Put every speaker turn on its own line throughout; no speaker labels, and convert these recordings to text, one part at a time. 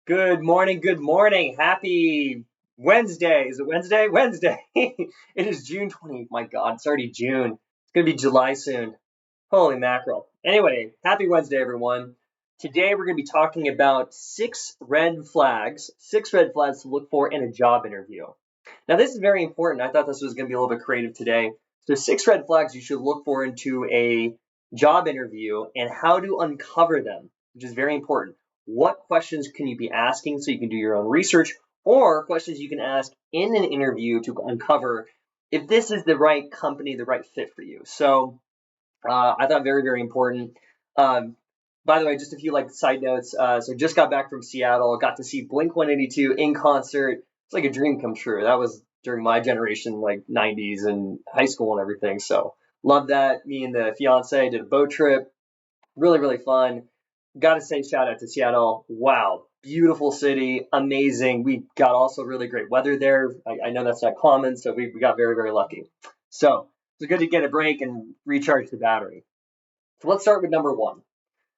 Good morning, good morning. Happy Wednesday. Is it Wednesday? Wednesday. It is June 20th. My God, it's already June. It's going to be July soon. Holy mackerel. Anyway, happy Wednesday, everyone. Today we're going to be talking about six red flags to look for in a job interview. Now, this is very important. I thought this was going to be a little bit creative today. So, six red flags you should look for into a job interview and how to uncover them, which is very important. What questions can you be asking so you can do your own research, or questions you can ask in an interview to uncover if this is the right company, the right fit for you. So, I thought very, very important. Um, by the way, just a few like side notes. So just got back from Seattle, got to see Blink 182 in concert. It's like a dream come true. That was during my generation, like 90s and high school and everything. So love that. Me and the fiance did a boat trip. Really, really fun. Got to say shout out to Seattle. Wow, beautiful city, amazing. We got also really great weather there. I know that's not common, so we got very, very lucky. So it's good to get a break and recharge the battery. So let's start with number one.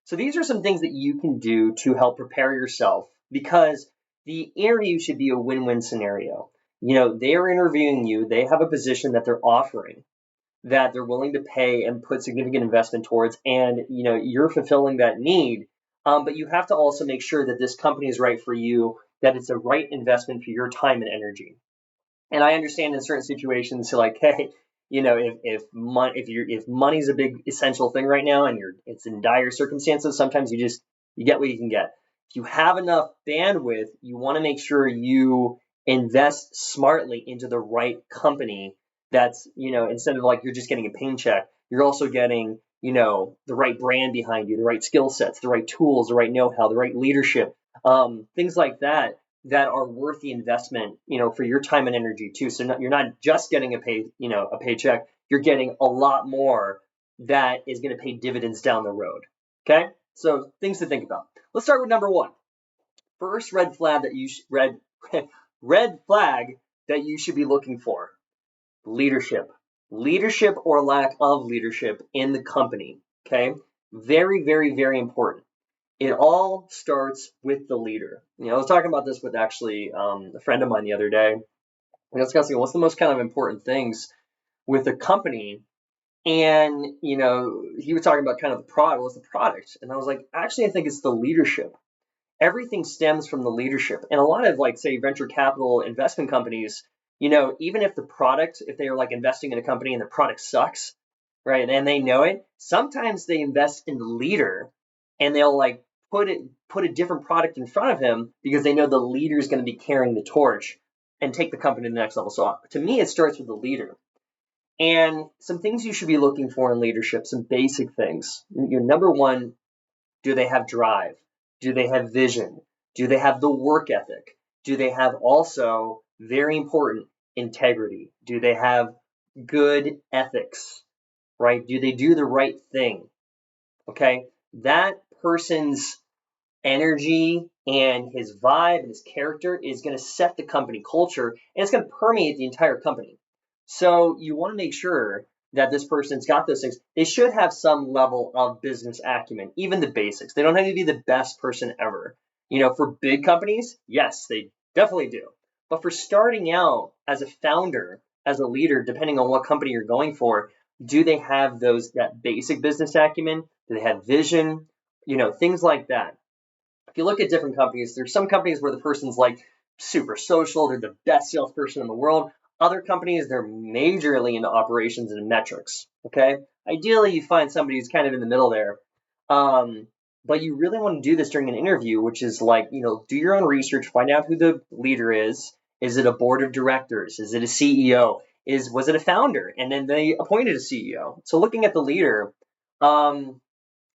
So these are some things that you can do to help prepare yourself because the interview should be a win-win scenario. They are interviewing you, they have a position that they're offering that they're willing to pay and put significant investment towards, and you're fulfilling that need. But you have to also make sure that this company is right for you, that it's a right investment for your time and energy. And I understand in certain situations, so like, hey, if money's a big essential thing right now, and it's in dire circumstances, sometimes you get what you can get. If you have enough bandwidth, you want to make sure you invest smartly into the right company. That's instead of like you're just getting a paycheck, you're also getting the right brand behind you, the right skill sets, the right tools, the right know-how, the right leadership, things like that that are worth the investment, for your time and energy too. So you're not just getting a paycheck. You're getting a lot more that is going to pay dividends down the road. Okay, so things to think about. Let's start with number one. First red flag that you should be looking for: leadership. Leadership or lack of leadership in the company. Okay, very, very, very important. It all starts with the leader. I was talking about this with actually a friend of mine the other day. We were discussing what's the most kind of important things with a company. And, he was talking about kind of the product. What's the product? And I was like, actually, I think it's the leadership. Everything stems from the leadership. And a lot of, like, say, venture capital investment companies, even if if they are like investing in a company and the product sucks, right? And they know it. Sometimes they invest in the leader, and they'll like put a different product in front of him because they know the leader is going to be carrying the torch and take the company to the next level. So to me, it starts with the leader. And some things you should be looking for in leadership, some basic things. Number one, do they have drive? Do they have vision? Do they have the work ethic? Do they have also, very important, integrity? Do they have good ethics? Right? Do they do the right thing? Okay. That person's energy and his vibe and his character is going to set the company culture, and it's going to permeate the entire company. So you want to make sure that this person's got those things. They should have some level of business acumen, even the basics. They don't have to be the best person ever. For big companies, yes, they definitely do. But for starting out as a founder, as a leader, depending on what company you're going for, do they have that basic business acumen? Do they have vision? Things like that. If you look at different companies, there's some companies where the person's like super social, they're the best salesperson in the world. Other companies, they're majorly into operations and metrics. Okay. Ideally, you find somebody who's kind of in the middle there. Um, but you really want to do this during an interview, which is like, do your own research, find out who the leader is. Is it a board of directors? Is it a CEO? Was it a founder? And then they appointed a CEO. So looking at the leader, um,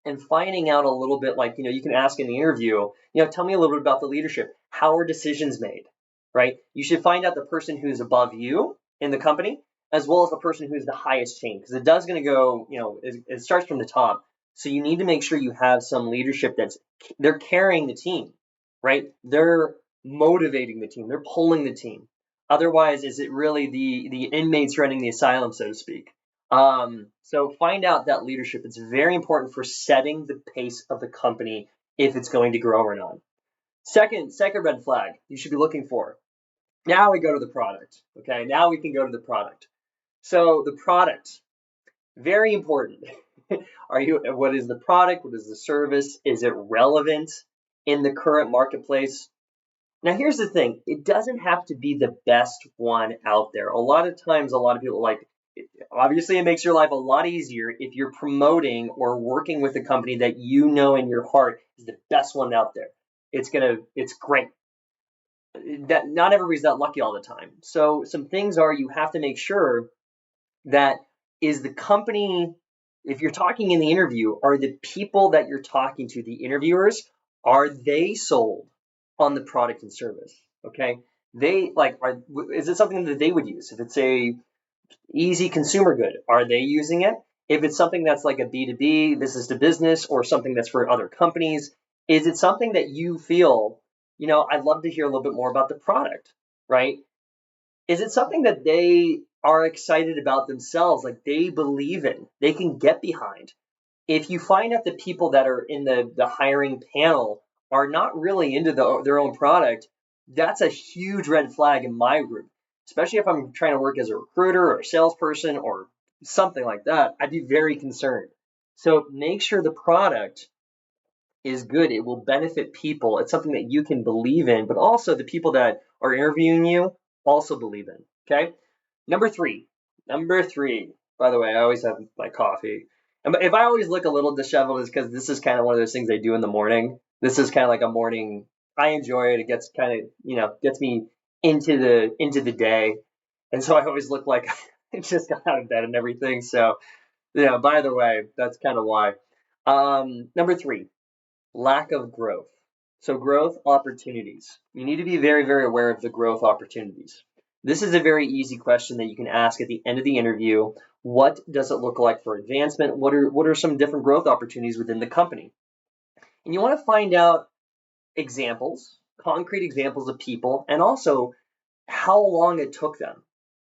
and finding out a little bit, like, you can ask in the interview, tell me a little bit about the leadership. How are decisions made, right? You should find out the person who's above you in the company, as well as the person who's the highest chain, because it does going to go, it starts from the top. So you need to make sure you have some leadership they're carrying the team, right? They're motivating the team. They're pulling the team. Otherwise, is it really the inmates running the asylum, so to speak? So find out that leadership. It's very important for setting the pace of the company if it's going to grow or not. Second red flag you should be looking for. Now we go to the product. Okay, now we can go to the product. So the product, very important. What is the product? What is the service? Is it relevant in the current marketplace? Now, here's the thing. It doesn't have to be the best one out there. A lot of times, a lot of people obviously it makes your life a lot easier if you're promoting or working with a company that you know in your heart is the best one out there. It's great. That not everybody's that lucky all the time. So some things are you have to make sure that is the company, if you're talking in the interview, are the people that you're talking to, the interviewers, are they sold on the product and service? Okay. Is it something that they would use? If it's a easy consumer good, are they using it? If it's something that's like a B2B, business to business, or something that's for other companies, is it something that you feel, I'd love to hear a little bit more about the product, right? Is it something that they are excited about themselves, like they believe in, they can get behind? If you find out the people that are in the hiring panel are not really into their own product, that's a huge red flag in my group, especially if I'm trying to work as a recruiter or a salesperson or something like that. I'd be very concerned. So make sure the product is good. It will benefit people. It's something that you can believe in, but also the people that are interviewing you also believe in. Okay. Number three. Number three. By the way, I always have my coffee. And if I always look a little disheveled, it's because this is kind of one of those things I do in the morning. This is kind of like a morning. I enjoy it. It gets kind of, gets me into the day. And so I always look like I just got out of bed and everything. So, by the way, that's kind of why. Number three, lack of growth. So growth opportunities. You need to be very, very aware of the growth opportunities. This is a very easy question that you can ask at the end of the interview. What does it look like for advancement? What are some different growth opportunities within the company? And you want to find out examples, concrete examples of people, and also how long it took them,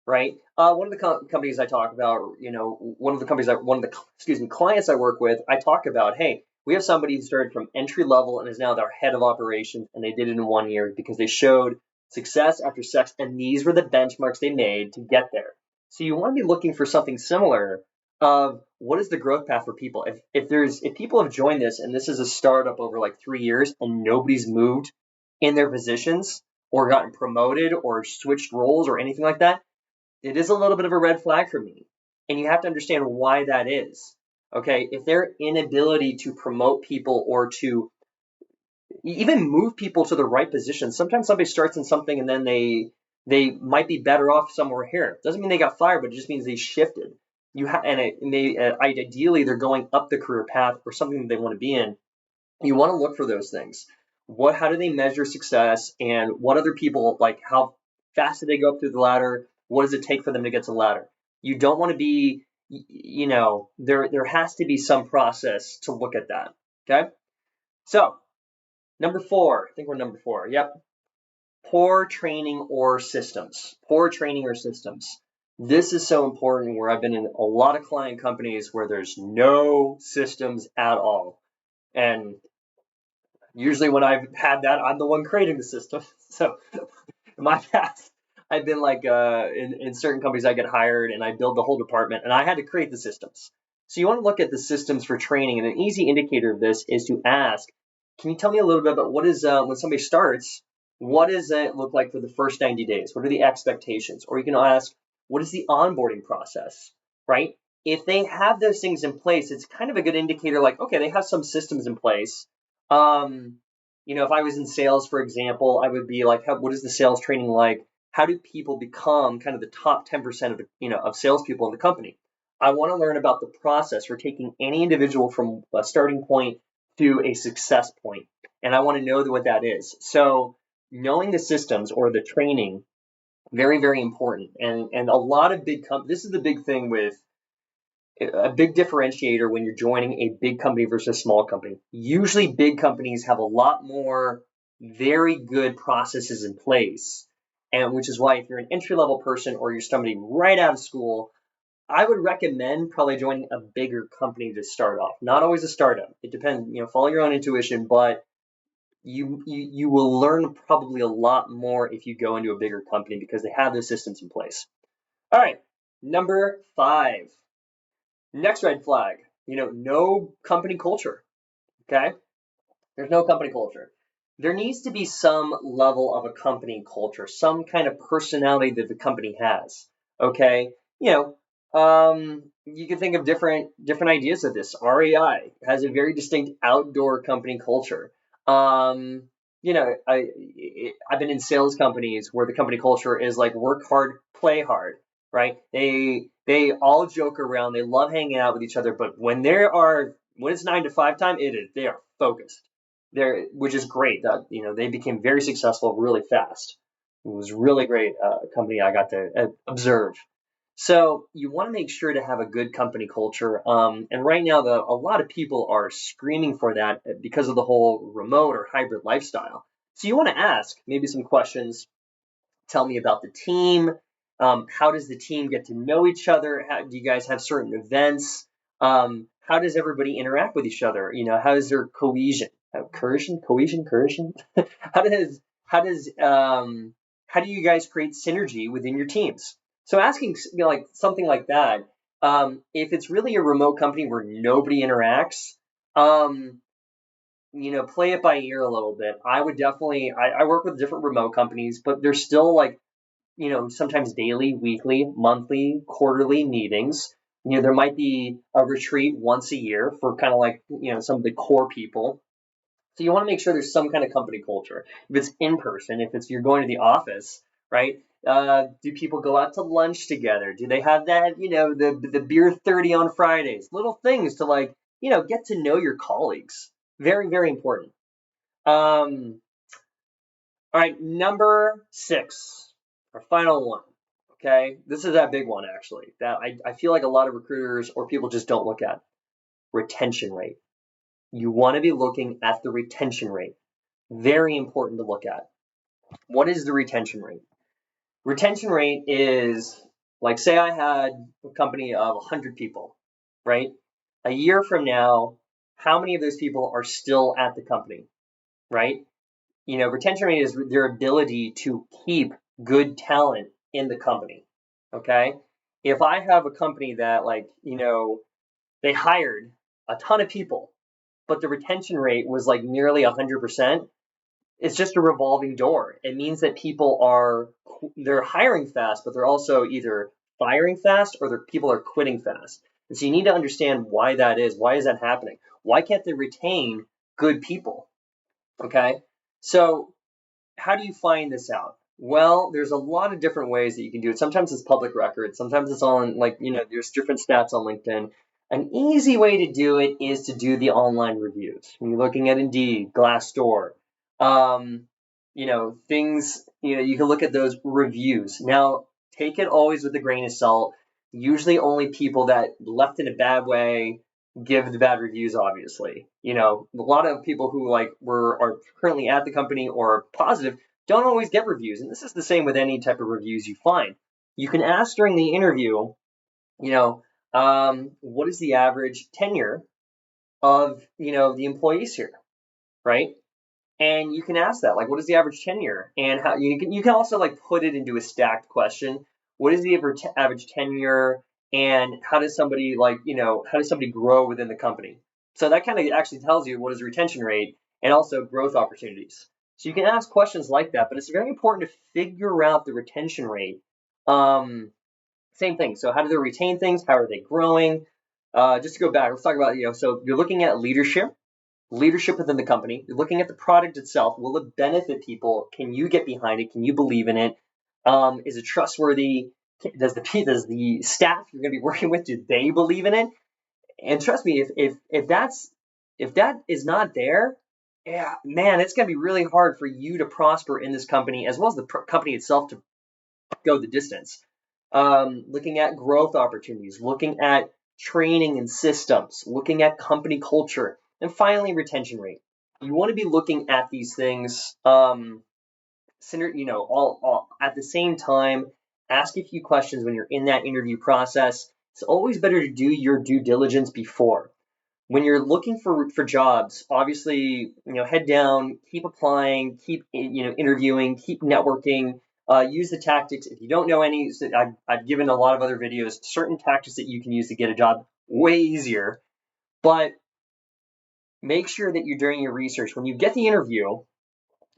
right? One of the companies I talk about, clients I work with, I talk about, hey, we have somebody who started from entry level and is now their head of operations, and they did it in 1 year because they showed success after success, and these were the benchmarks they made to get there. So you want to be looking for something similar of what is the growth path for people. If people have joined this and this is a startup over like 3 years and nobody's moved in their positions or gotten promoted or switched roles or anything like that, it is a little bit of a red flag for me. And you have to understand why that is. Okay, if their inability to promote people or to even move people to the right position, sometimes somebody starts in something and then they might be better off somewhere here. Doesn't mean they got fired, but it just means they shifted. Ideally they're going up the career path or something that they want to be in. You want to look for those things. How do they measure success, and what other people, like how fast do they go up through the ladder? What does it take for them to get to the ladder? You don't want to be, there has to be some process to look at that. Okay. So number four, I think we're number four. Yep. Poor training or systems. Poor training or systems. This is so important where I've been in a lot of client companies where there's no systems at all. And usually when I've had that, I'm the one creating the system. So in my past, I've been like in certain companies I get hired and I build the whole department and I had to create the systems. So you want to look at the systems for training, and an easy indicator of this is to ask, can you tell me a little bit about what is when somebody starts, what does it look like for the first 90 days? What are the expectations? Or you can ask, what is the onboarding process, right? If they have those things in place, it's kind of a good indicator like, okay, they have some systems in place. If I was in sales, for example, I would be like, what is the sales training like? How do people become kind of the top 10% of of salespeople in the company? I want to learn about the process for taking any individual from a starting point to a success point, and I want to know what that is. So knowing the systems or the training, very, very important. And a lot of big companies, this is the big thing with a big differentiator when you're joining a big company versus a small company. Usually big companies have a lot more very good processes in place. And which is why if you're an entry-level person or you're somebody right out of school, I would recommend probably joining a bigger company to start off. Not always a startup. It depends, follow your own intuition, but you will learn probably a lot more if you go into a bigger company because they have those systems in place. All right, number 5. Next red flag, no company culture. Okay. There's no company culture. There needs to be some level of a company culture, some kind of personality that the company has. Okay. You can think of different ideas of this. REI has a very distinct outdoor company culture. I've been in sales companies where the company culture is like work hard, play hard, right? They all joke around, they love hanging out with each other, but when it's 9 to 5 time, they are focused there, which is great. That they became very successful really fast. It was really great company I got to observe. So you want to make sure to have a good company culture. And right now, a lot of people are screaming for that because of the whole remote or hybrid lifestyle. So you want to ask maybe some questions. Tell me about the team. How does the team get to know each other? How, do you guys have certain events? How does everybody interact with each other? How is there cohesion? Cohesion? How does how do you guys create synergy within your teams? So asking like something like that. If it's really a remote company where nobody interacts, play it by ear a little bit. I would definitely. I work with different remote companies, but there's still like sometimes daily, weekly, monthly, quarterly meetings. There might be a retreat once a year for kind of like, some of the core people. So you want to make sure there's some kind of company culture. If it's in person, if it's you're going to the office, right? Do people go out to lunch together? Do they have that, the beer 30 on Fridays? Little things to like, get to know your colleagues. Very, very important. All right, number 6, our final one. Okay, this is that big one actually that I feel like a lot of recruiters or people just don't look at. Retention rate. You want to be looking at the retention rate. Very important to look at. What is the retention rate? Retention rate is like, say I had a company of 100 people, right? A year from now, how many of those people are still at the company, right? Retention rate is their ability to keep good talent in the company. Okay. If I have a company that they hired a ton of people, but the retention rate was like nearly 100%, it's just a revolving door. It means that they're hiring fast, but they're also either firing fast or people are quitting fast. And so you need to understand why that is. Why is that happening? Why can't they retain good people? Okay. So how do you find this out? Well, there's a lot of different ways that you can do it. Sometimes it's public record. Sometimes it's on there's different stats on LinkedIn. An easy way to do it is to do the online reviews. When you're looking at Indeed, Glassdoor, things, you can look at those reviews. Now, take it always with a grain of salt. Usually only people that left in a bad way give the bad reviews, obviously. A lot of people who are currently at the company or positive don't always get reviews. And this is the same with any type of reviews you find. You can ask during the interview, what is the average tenure of, the employees here, right? And you can ask that, like, what is the average tenure? And how you can also like put it into a stacked question. What is the average tenure? And how does somebody grow within the company? So that kind of actually tells you what is the retention rate and also growth opportunities. So you can ask questions like that, but it's very important to figure out the retention rate. Same thing. So how do they retain things? How are they growing? Just to go back, let's talk about, so you're looking at leadership within the company. You're looking at the product itself. Will it benefit people? Can you get behind it? Can you believe in it? Is it trustworthy? Does the staff you're going to be working with, do they believe in it? And trust me, if that is not there, yeah, man, it's going to be really hard for you to prosper in this company as well as the company itself to go the distance. Looking at growth opportunities, looking at training and systems, looking at company culture, and finally retention rate. You want to be looking at these things, all at the same time. Ask a few questions when you're in that interview process. It's always better to do your due diligence before. when you're looking for jobs, obviously, head down, keep applying, keep, interviewing, keep networking, use the tactics. If you don't know any, I've given a lot of other videos, certain tactics that you can use to get a job way easier, but make sure that you're doing your research. When you get the interview,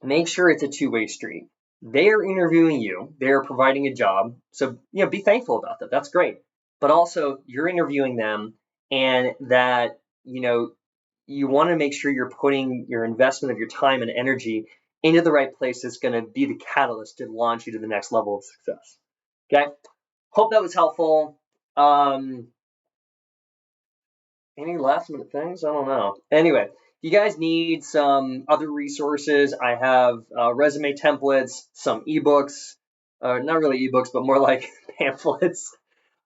make sure it's a two-way street. They are interviewing you, they're providing a job. So, be thankful about that. That's great. But also, you're interviewing them, and that, you want to make sure you're putting your investment of your time and energy into the right place that's going to be the catalyst to launch you to the next level of success. Okay? Hope that was helpful. Any last minute things? I don't know. Anyway, if you guys need some other resources, I have resume templates, some ebooks, not really ebooks, but more like pamphlets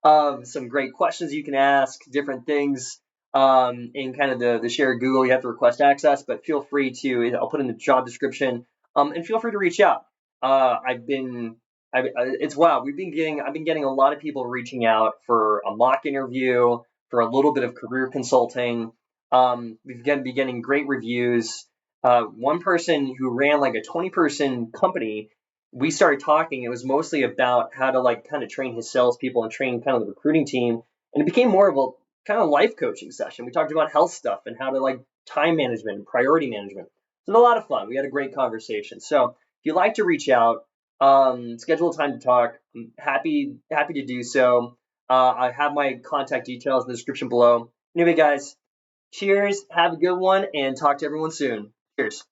of some great questions you can ask, different things in kind of the shared Google. You have to request access, but feel free to, I'll put in the job description, and feel free to reach out. It's wow. I've been getting a lot of people reaching out for a mock interview, for a little bit of career consulting. We've been getting great reviews. One person who ran like a 20-person company, we started talking. It was mostly about how to like kind of train his salespeople and train kind of the recruiting team. And it became more of a kind of life coaching session. We talked about health stuff and how to like time management and priority management. It was a lot of fun. We had a great conversation. So if you'd like to reach out, schedule a time to talk, I'm happy to do so. I have my contact details in the description below. Anyway, guys, cheers. Have a good one and talk to everyone soon. Cheers.